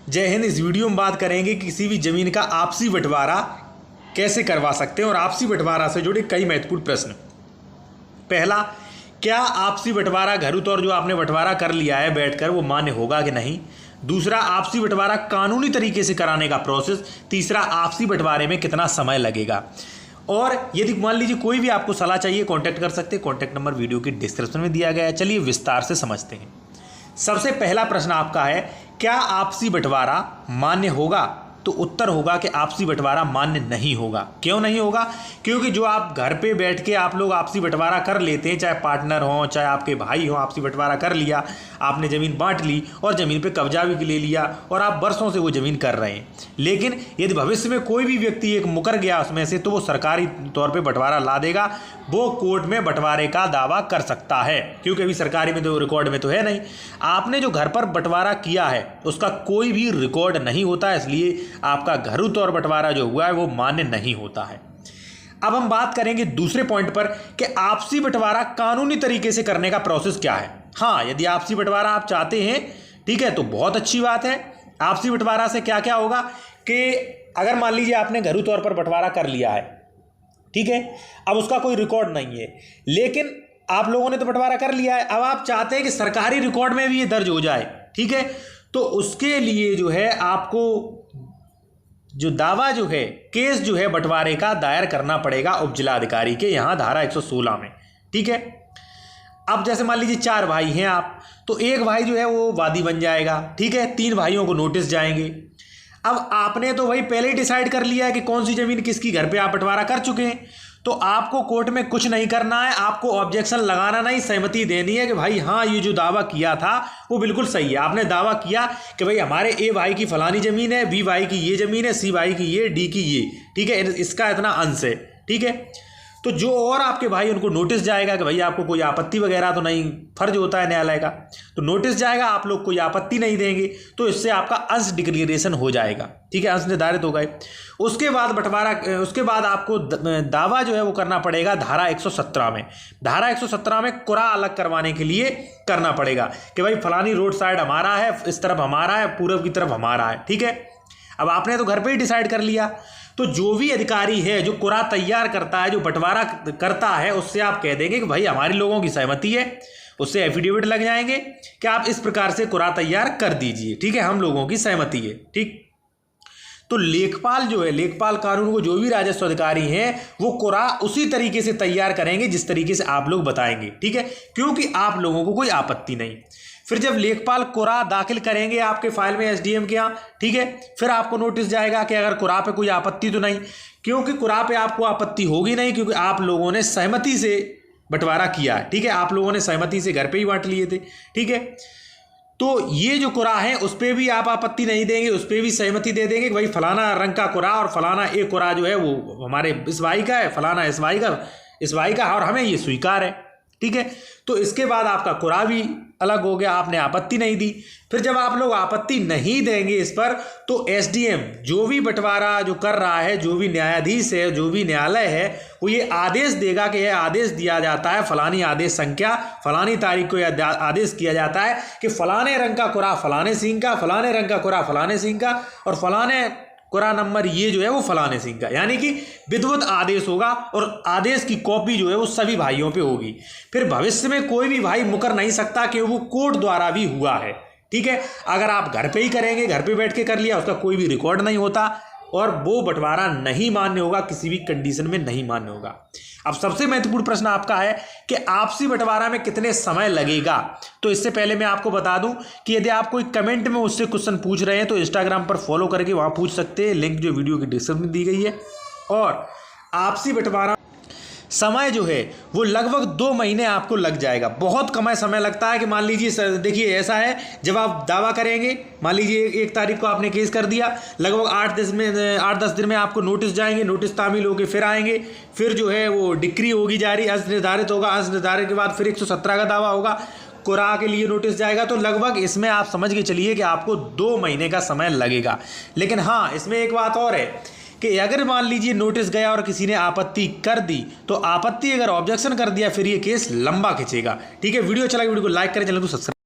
जय हिंद। इस वीडियो में बात करेंगे कि किसी भी ज़मीन का आपसी बंटवारा कैसे करवा सकते हैं और आपसी बंटवारा से जुड़े कई महत्वपूर्ण प्रश्न। पहला, क्या आपसी बंटवारा घरों तौर जो आपने बंटवारा कर लिया है बैठकर वो मान्य होगा कि नहीं। दूसरा, आपसी बंटवारा कानूनी तरीके से कराने का प्रोसेस। तीसरा, आपसी बंटवारे में कितना समय लगेगा। और यदि मान लीजिए कोई भी आपको सलाह चाहिए कॉन्टैक्ट कर सकते हैं, कॉन्टैक्ट नंबर वीडियो के डिस्क्रिप्शन में दिया गया है। चलिए विस्तार से समझते हैं। सबसे पहला प्रश्न आपका है, क्या आपसी बंटवारा मान्य होगा। तो उत्तर होगा कि आपसी बंटवारा मान्य नहीं होगा। क्यों नहीं होगा? क्योंकि जो आप घर पे बैठ के आप लोग आपसी बंटवारा कर लेते हैं, चाहे पार्टनर हो चाहे आपके भाई हो, आपसी बंटवारा कर लिया, आपने ज़मीन बांट ली और ज़मीन पे कब्जा भी ले लिया और आप बरसों से वो ज़मीन कर रहे हैं। लेकिन यदि भविष्य में कोई भी व्यक्ति एक मुकर गया उसमें से, तो वो सरकारी तौर पर बंटवारा ला देगा, वो कोर्ट में बंटवारे का दावा कर सकता है। क्योंकि अभी सरकारी में तो रिकॉर्ड में तो है नहीं। आपने जो घर पर बंटवारा किया है उसका कोई भी रिकॉर्ड नहीं होता, इसलिए आपका घरों तौर बंटवारा जो हुआ है वो मान्य नहीं होता है। अब हम बात करेंगे दूसरे पॉइंट पर कि आपसी बंटवारा कानूनी तरीके से करने का प्रोसेस क्या है। हाँ, यदि आपसी बंटवारा आप चाहते हैं, ठीक है, तो बहुत अच्छी बात है। आपसी बंटवारा से क्या क्या होगा कि अगर मान लीजिए आपने घरों तौर पर बंटवारा कर लिया है, ठीक है, अब उसका कोई रिकॉर्ड नहीं है, लेकिन आप लोगों ने तो बंटवारा कर लिया है, अब आप चाहते हैं कि सरकारी रिकॉर्ड में भी ये दर्ज हो जाए, ठीक है, तो उसके लिए जो है आपको जो दावा जो है, केस जो है बंटवारे का दायर करना पड़ेगा उप जिलाधिकारी के यहाँ धारा 116 में, ठीक है। अब जैसे मान लीजिए 4 भाई हैं आप, तो एक भाई जो है वो वादी बन जाएगा, ठीक है, 3 भाइयों को नोटिस जाएंगे। अब आपने तो भाई पहले ही डिसाइड कर लिया है कि कौन सी ज़मीन किसकी, घर पे आप बंटवारा कर चुके हैं, तो आपको कोर्ट में कुछ नहीं करना है, आपको ऑब्जेक्शन लगाना नहीं, सहमति देनी है कि भाई हाँ ये जो दावा किया था वो बिल्कुल सही है। आपने दावा किया कि भाई हमारे ए भाई की फलानी ज़मीन है, बी भाई की ये ज़मीन है, सी भाई की ये, डी की ये, ठीक है, इसका इतना अंश है, ठीक है। तो जो और आपके भाई उनको नोटिस जाएगा कि भाई आपको कोई आपत्ति वगैरह तो नहीं, फर्ज होता है न्यायालय का, तो नोटिस जाएगा, आप लोग कोई आपत्ति नहीं देंगे तो इससे आपका अंश डिक्लेरेशन हो जाएगा, ठीक है, अंश निर्धारित हो गए। उसके बाद बंटवारा, उसके बाद आपको दावा जो है वो करना पड़ेगा धारा 117 में। धारा 117 में कुरा अलग करवाने के लिए करना पड़ेगा कि भाई फलानी रोड साइड हमारा है, इस तरफ हमारा है, पूरब की तरफ हमारा है, ठीक है। अब आपने तो घर पे ही डिसाइड कर लिया, तो जो भी अधिकारी है जो कुरा तैयार करता है, जो बंटवारा करता है, उससे आप कह देंगे कि भाई हमारे लोगों की सहमति है, उससे एफिडेविट लग जाएंगे कि आप इस प्रकार से कुरा तैयार कर दीजिए, ठीक है, हम लोगों की सहमति है, ठीक। तो लेखपाल जो है, लेखपाल कानून को जो भी राजस्व अधिकारी हैं वो कुरा उसी तरीके से तैयार करेंगे जिस तरीके से आप लोग बताएंगे, ठीक है, क्योंकि आप लोगों को कोई आपत्ति नहीं। फिर जब लेखपाल कुरा दाखिल करेंगे आपके फाइल में एसडीएम के यहाँ, ठीक है, फिर आपको नोटिस जाएगा कि अगर कुरा पे कोई आपत्ति तो नहीं, क्योंकि कुरा पे आपको आपत्ति होगी नहीं, क्योंकि आप लोगों ने सहमति से बंटवारा किया है, ठीक है, आप लोगों ने सहमति से घर पे ही बांट लिए थे, ठीक है। तो ये जो कुरा है उस पर भी आप आपत्ति नहीं देंगे, उस पर भी सहमति दे देंगे कि भाई फलाना रंग का कुरा और फलाना एक कुरा जो है वो हमारे इस भाई का है, फलाना इस भाई का और हमें ये स्वीकार है, ठीक है। तो इसके बाद आपका कुरा भी अलग हो गया, आपने आपत्ति नहीं दी। फिर जब आप लोग आपत्ति नहीं देंगे इस पर, तो एसडीएम जो भी बंटवारा जो कर रहा है, जो भी न्यायाधीश है, जो भी न्यायालय है, वो ये आदेश देगा कि यह आदेश दिया जाता है, फलानी आदेश संख्या फलानी तारीख को यह आदेश किया जाता है कि फलाने रंग का कुरा फलाने सिंह का, फलाने रंग का कुरा फलाने सिंह का और फलाने कुरा नंबर ये जो है वो फलाने सिंह का, यानी कि विधिवत आदेश होगा और आदेश की कॉपी जो है वो सभी भाइयों पे होगी। फिर भविष्य में कोई भी भाई मुकर नहीं सकता कि वो कोर्ट द्वारा भी हुआ है, ठीक है। अगर आप घर पे ही करेंगे, घर पे बैठ के कर लिया, उसका कोई भी रिकॉर्ड नहीं होता और वो बंटवारा नहीं मान्य होगा, किसी भी कंडीशन में नहीं मान्य होगा। अब सबसे महत्वपूर्ण प्रश्न आपका है कि आपसी बंटवारा में कितने समय लगेगा। तो इससे पहले मैं आपको बता दूं कि यदि आप कोई कमेंट में उससे क्वेश्चन पूछ रहे हैं तो इंस्टाग्राम पर फॉलो करके वहां पूछ सकते हैं, लिंक जो वीडियो की डिस्क्रिप्शन में दी गई है। और आपसी बंटवारा समय जो है वो लगभग 2 महीने आपको लग जाएगा। बहुत कम समय लगता है कि मान लीजिए, देखिए ऐसा है, जब आप दावा करेंगे, मान लीजिए 1 तारीख को आपने केस कर दिया, लगभग 8-10 दिन में आपको नोटिस जाएंगे, नोटिस तामील होकर फिर आएंगे, फिर जो है वो डिक्री होगी जारी, अंश निर्धारित होगा, अंश निर्धारित के बाद फिर 117 का दावा होगा, कुरा के लिए नोटिस जाएगा। तो लगभग इसमें आप समझ के चलिए कि आपको 2 महीने का समय लगेगा। लेकिन हाँ, इसमें एक बात और है कि अगर मान लीजिए नोटिस गया और किसी ने आपत्ति कर दी, तो आपत्ति अगर ऑब्जेक्शन कर दिया फिर ये केस लंबा खिंचेगा, ठीक है। वीडियो अच्छा लगे वीडियो को लाइक करें, चैनल को सब्सक्राइब